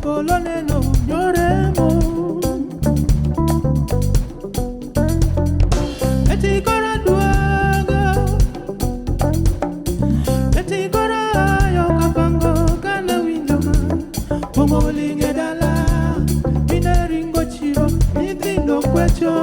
Polonelo, lloremo. Eti kora duaga, eti kora yo kapango kana winyo ma. Pongo linge dala, mineringo chiro, nitindo kwecho.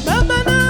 Baba na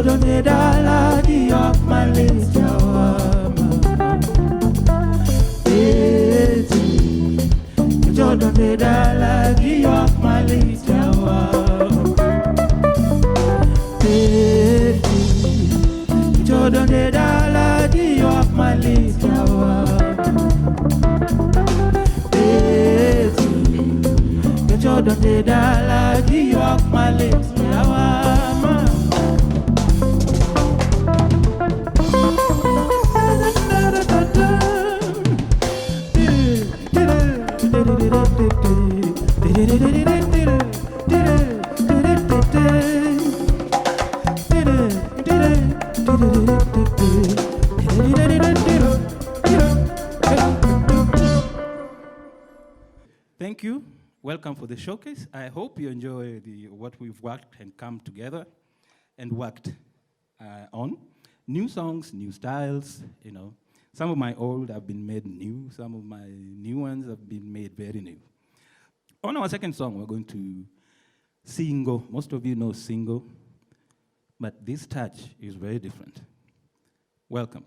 Dodo ne dala di of Malaysia Dodo ne dala di of Malaysia Dodo ne dala di of Malaysia Dodo ne dala di of Malaysia Thank you. Welcome for the showcase. I hope you enjoy what we've worked and come together and worked on. New songs, new styles, you know. Some of my old have been made new. Some of my new ones have been made very new. On our second song, we're going to Singo. Most of you know Singo, but this touch is very different. Welcome.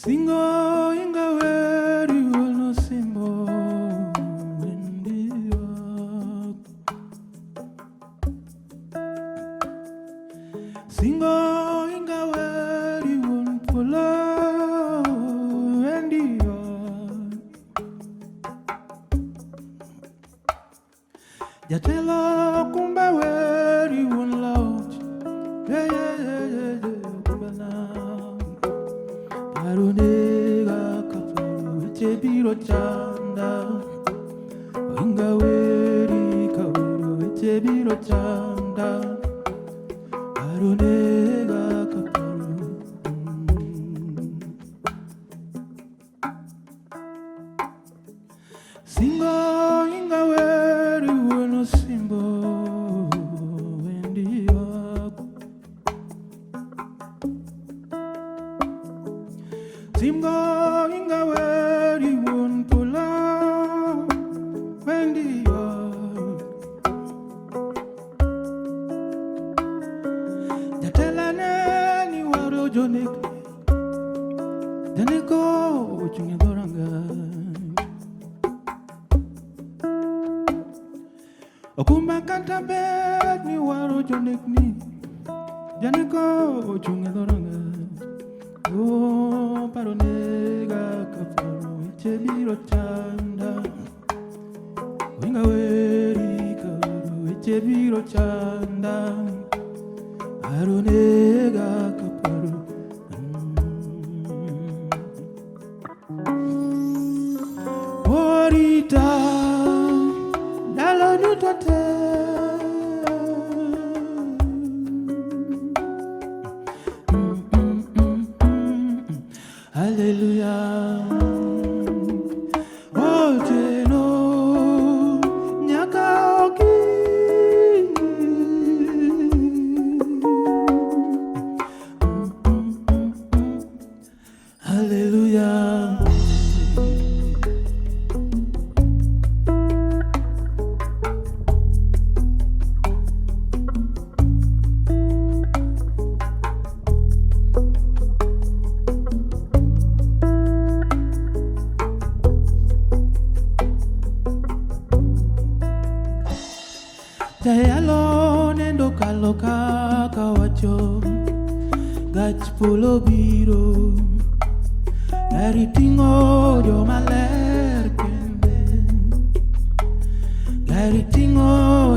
Singo inga weri wono simbo Wendiwa Singo inga weri won polo Wendiwa Jatelo kumba weri won loud Arunega kafaru echebiro chanda Inga weri kafaru echebiro chanda Arunega kafaru Singo inga weri wono simbo Simgo inga weri won pula Wendi Jatela nani waro jonek Janeko uchunge doranga Okumba kanta bed ni waro jonek ni Janeko uchunge doranga Oh, paronega kafaru echebiro chanda Winga weri kafaru echebiro chanda Paronega kafaru Orita Dalo nutate Hallelujah. Oh, Jeno, Nyakaoki. Hallelujah. Tayalo nendo kaloka kawacho gach polo biro Garitingo yo maler kende Garitingo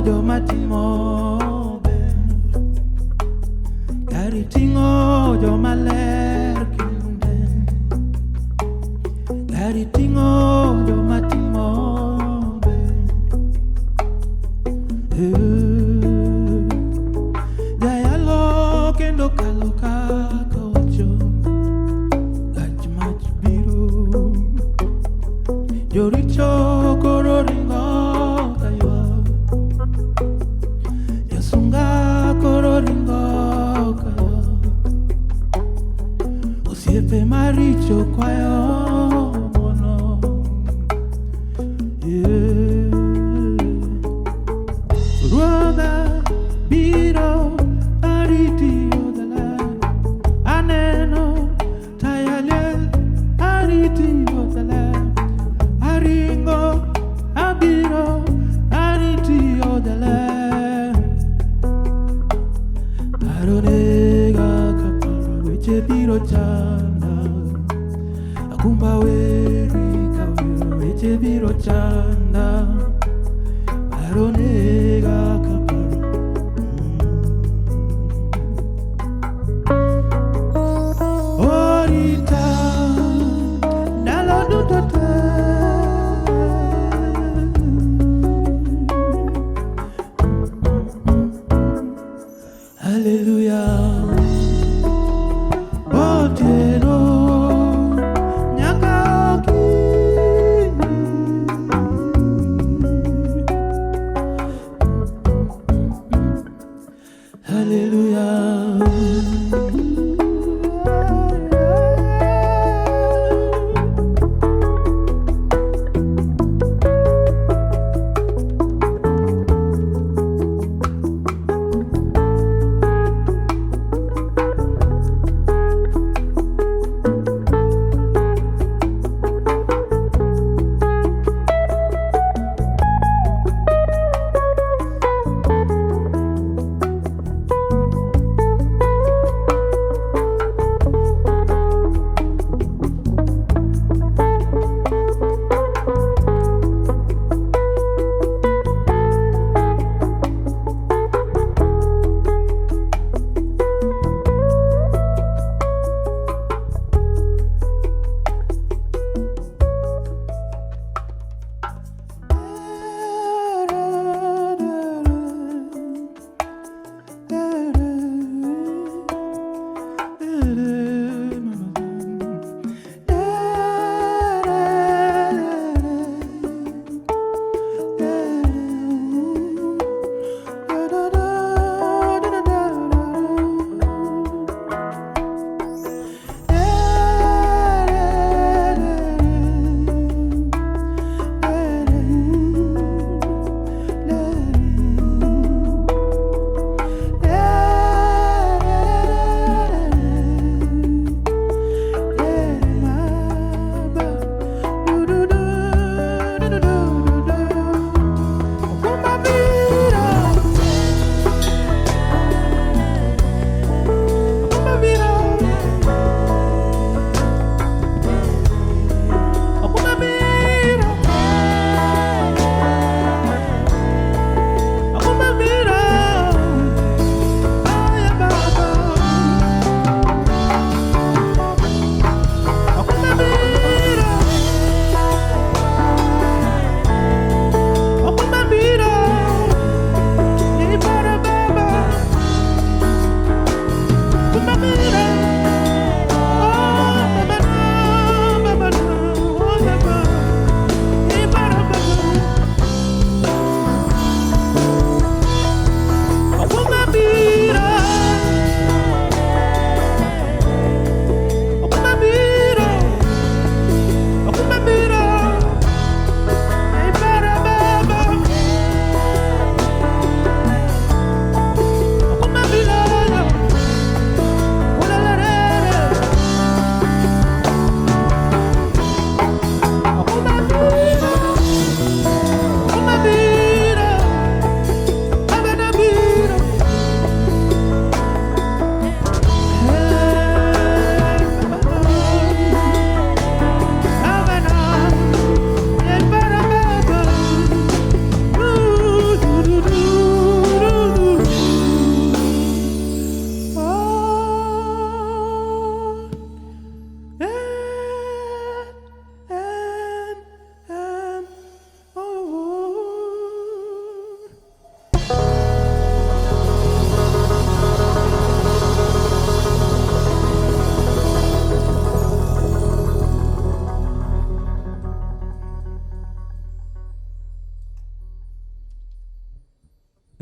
yo matimo ber Garitingo yo maler kende Garitingo yo matimo ber Dayalo kendo kaloka kawacho Yoricho kororingo kayo Yasunga kororingo kayo Osiepe maricho kwayo mono Ruoga biro ariti odala Aneno tayale ariti odala Aringo, abiro, ariti odele Aronega kapara weche biro chanda Akumba weri kawiro weche biro chanda Aronega kapara Orita Nalo dutote Hallelujah. Oh, Tino, Nyakaoki.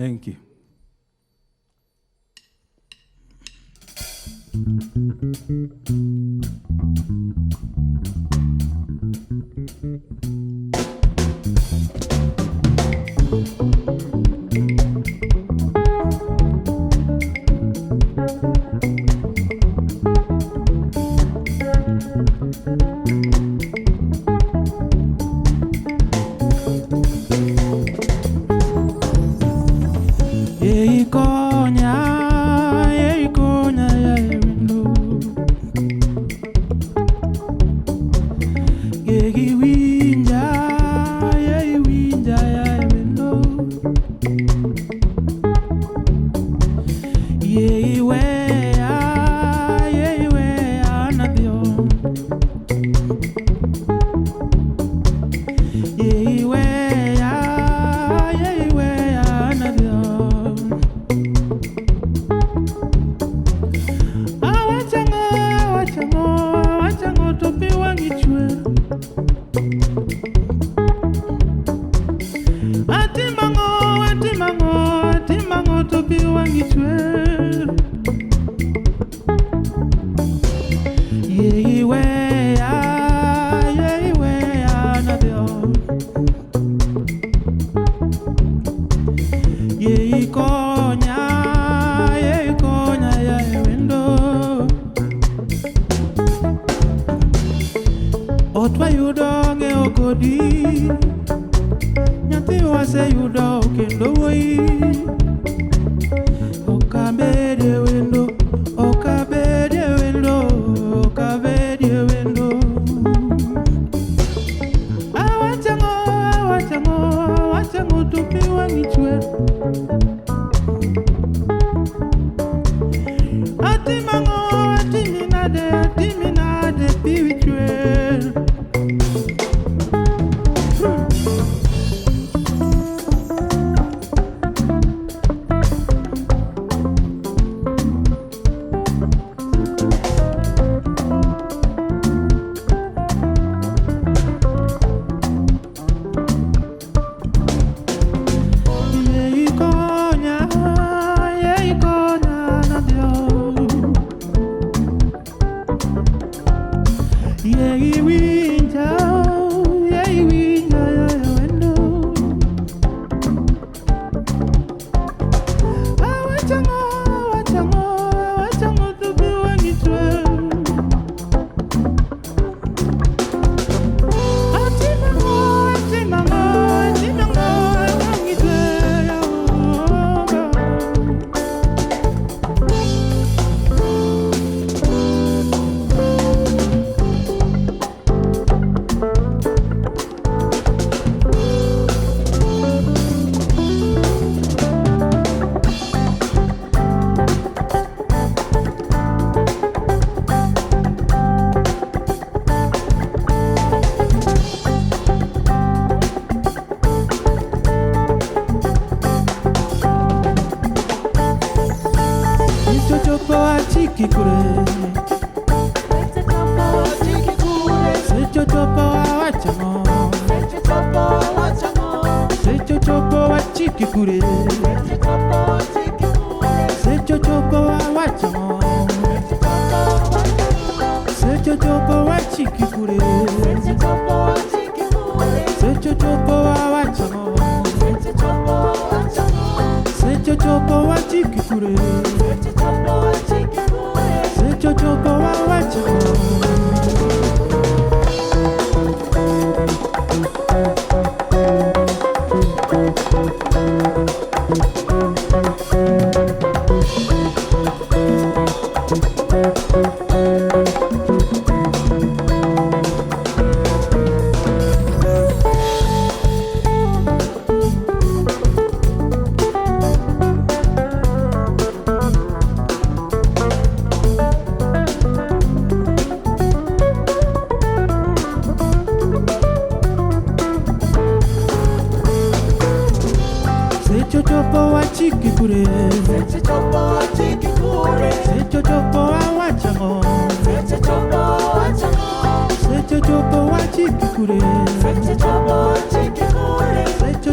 Thank you.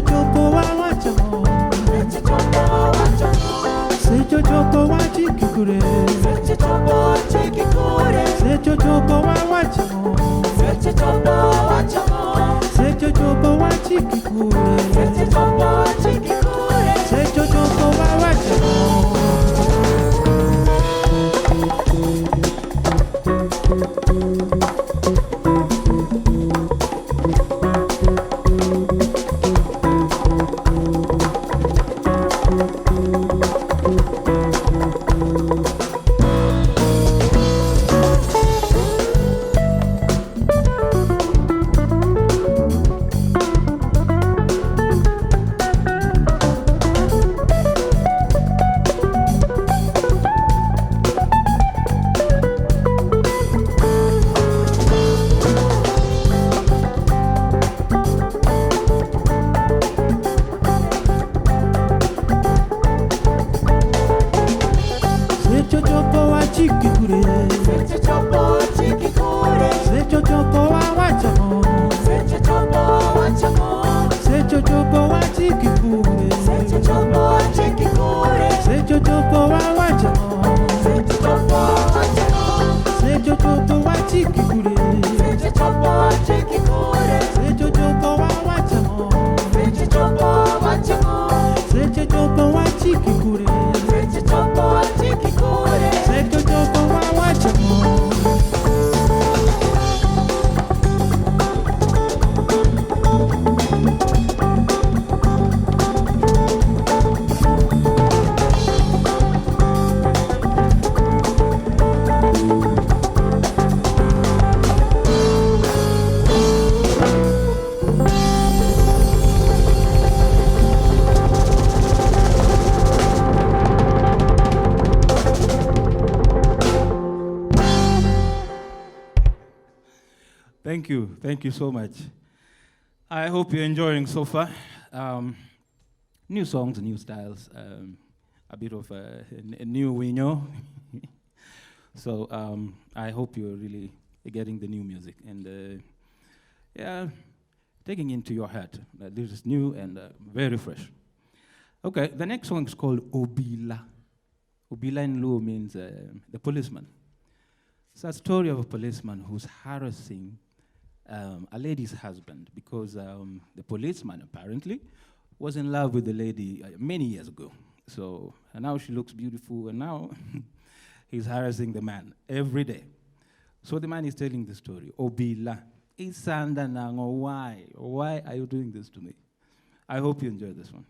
Chopo wa wachamo Thank you so much. I hope you're enjoying so far. New songs, new styles, a bit of a new Winyo. So I hope you're really getting the new music and taking into your heart that this is new and very fresh. Okay, the next song is called Obila. Obila in Luo means the policeman. It's a story of a policeman who's harassing a lady's husband because the policeman apparently was in love with the lady many years ago. So and now she looks beautiful, and now he's harassing the man every day. So the man is telling the story. Obila, Isanda nango, why? Why are you doing this to me? I hope you enjoy this one.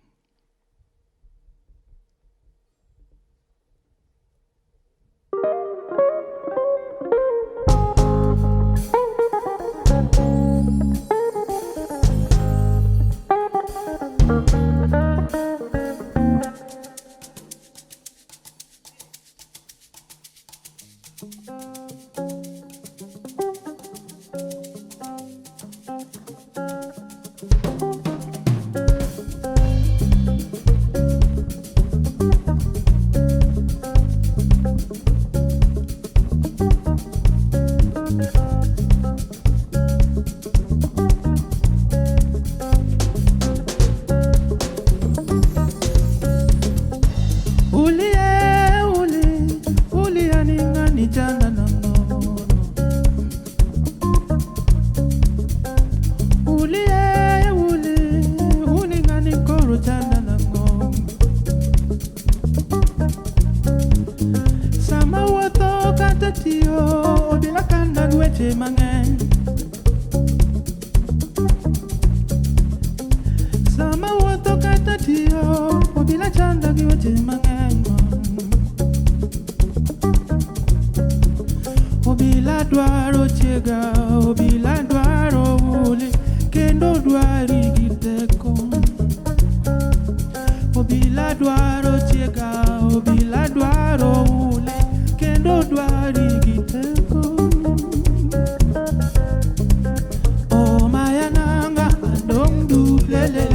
Oh, my ananga, I don't do lele.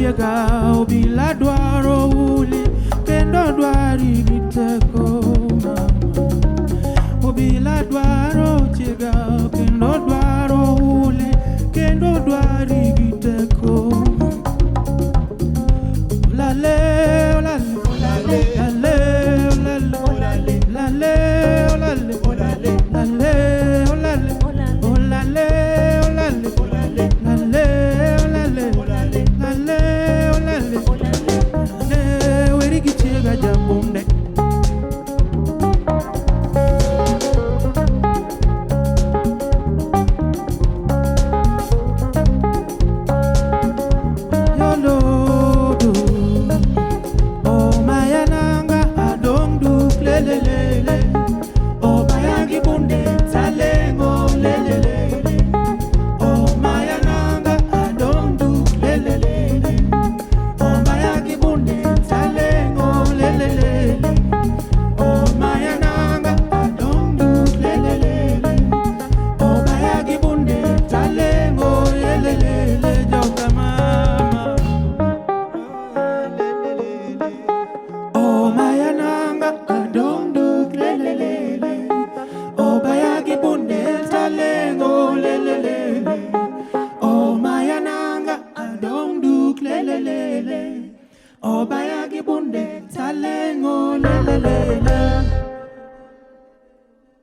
chiega obila dwaro uli kendo dwari giteko mama. Obila dwaro chiega kendo dwaro uli kendo dwari giteko. Olale olale olale olale olale olale olale olale olale olale olale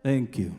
Thank you.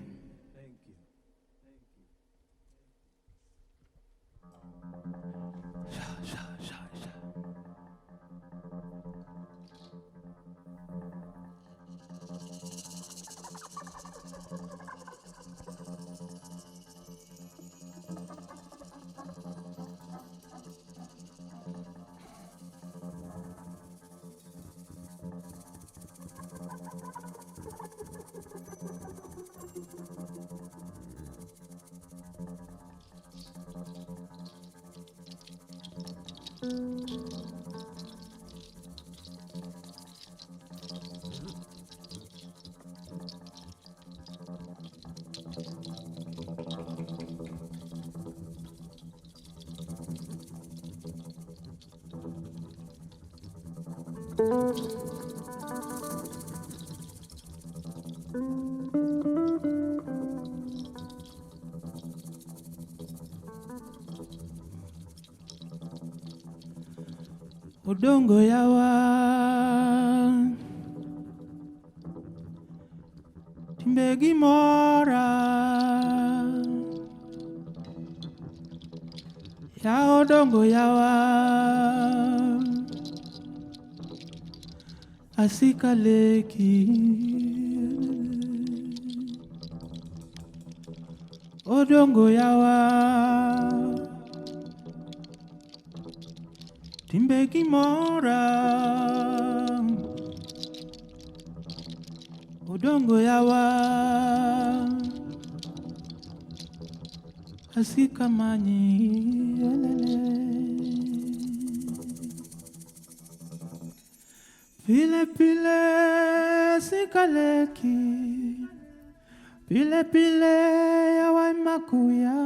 Udongo yawa timbegi mora ya udongo yawa asika leki udongo yawa timbegi mora udongo yawa asika manyi pile pile sikaleki pile pile yawa makuya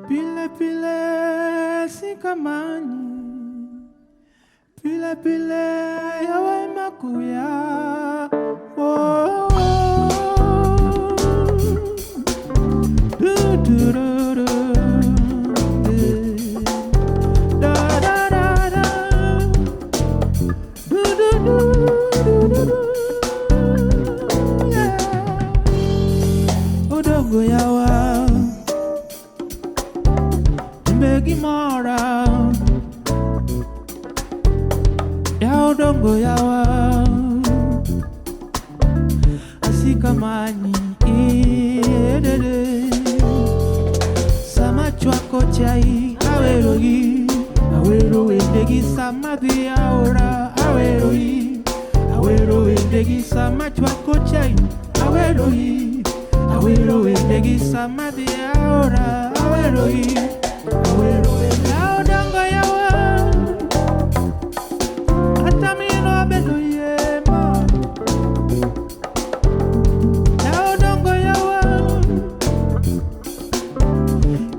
pile pile sikamani pile pile yawa makuya oh do do do do da da da da do do do do do yeah udongo yawa timbegi mora ya udongo yawa asika manyi idede sama chwako chai awerogi awero wendegi sama diaora awerogi awero wendegi sama chwako chai awerogi awero wendegi sama diaora awerogi awero wendegi udongo yawa atamino bedo yema ya udongo yawa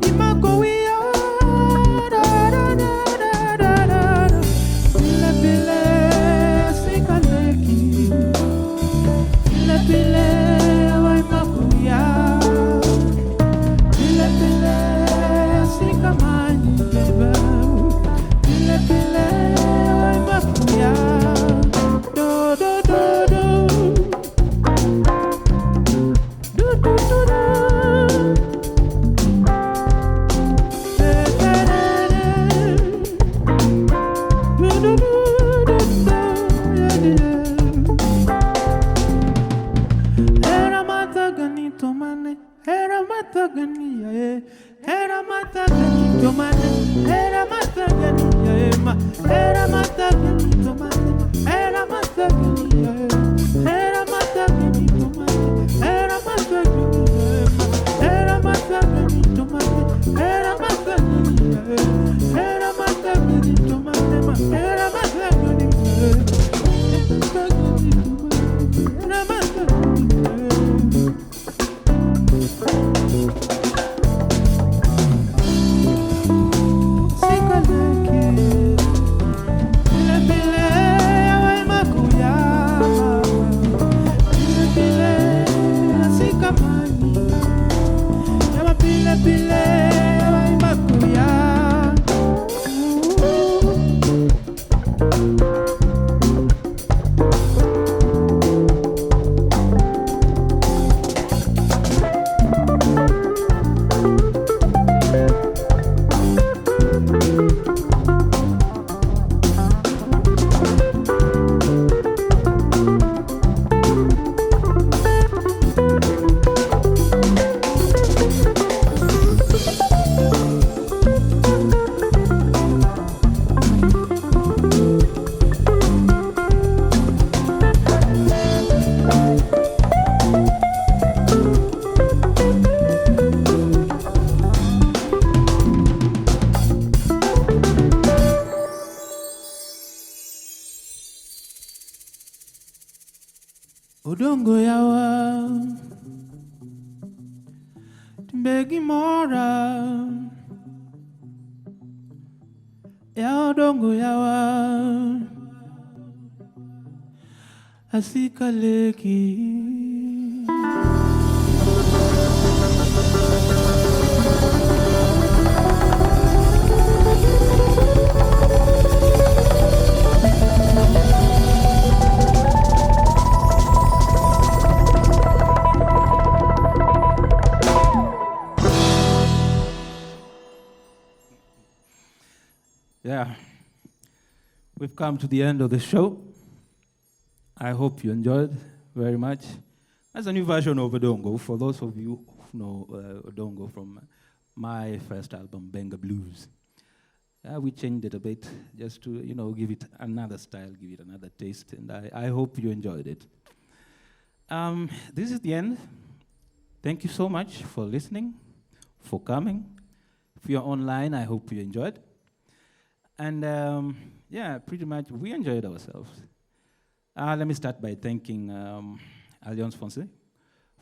imako wiya da da da era matagani ya era matagani tomane era matagani ya ma era matagani tomane era matagani ya era matagani tomane era matagani ya ma era matagani tomane era matagani ya era matagani tomane ma era matagani Udongo yawa Timbegi mora Ya udongo yawa Asika leki Yeah, we've come to the end of the show. I hope you enjoyed very much. That's a new version of Odongo, for those of you who know Odongo from my first album, Benga Blues. We changed it a bit just to, give it another style, give it another taste, and I hope you enjoyed it. This is the end. Thank you so much for listening, for coming. If you're online, I hope you enjoyed. And pretty much we enjoyed ourselves. Let me start by thanking Alliance Française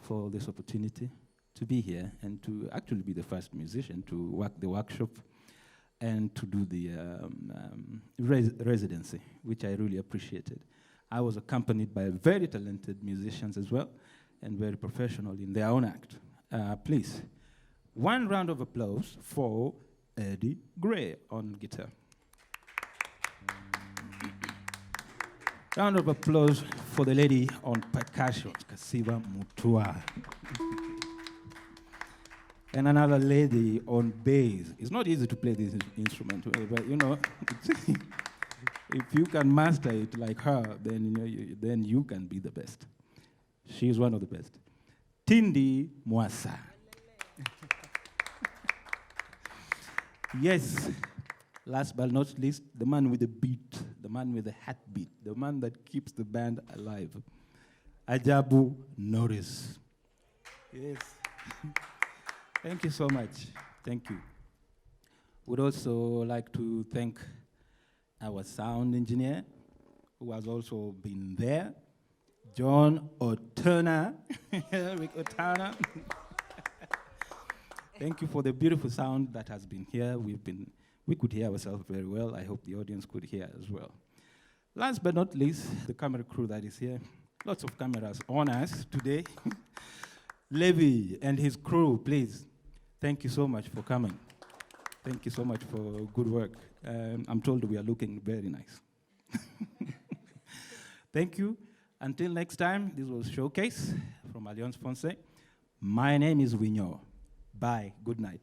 for this opportunity to be here and to actually be the first musician to work the workshop and to do the residency, which I really appreciated. I was accompanied by very talented musicians as well and very professional in their own act. Please, one round of applause for Eddie Gray on guitar. Round of applause for the lady on percussion, Kasiva Mutua. And another lady on bass. It's not easy to play this instrument, but if you can master it like her, then you can be the best. She's one of the best. Tindi Muasa. Yes. Last but not least, the man with the beat, the man with the heartbeat, the man that keeps the band alive. Ajabu, Norris. Yes. Thank you so much. Thank you. We'd also like to thank our sound engineer, who has also been there, John Otana. Rick Otana. Thank you for the beautiful sound that has been here. We could hear ourselves very well. I hope the audience could hear as well. Last but not least, the camera crew that is here. Lots of cameras on us today. Levi and his crew, please. Thank you so much for coming. Thank you so much for good work. I'm told we are looking very nice. Thank you. Until next time, this was Showcase from Alliance Française. My name is Winyo. Bye. Good night.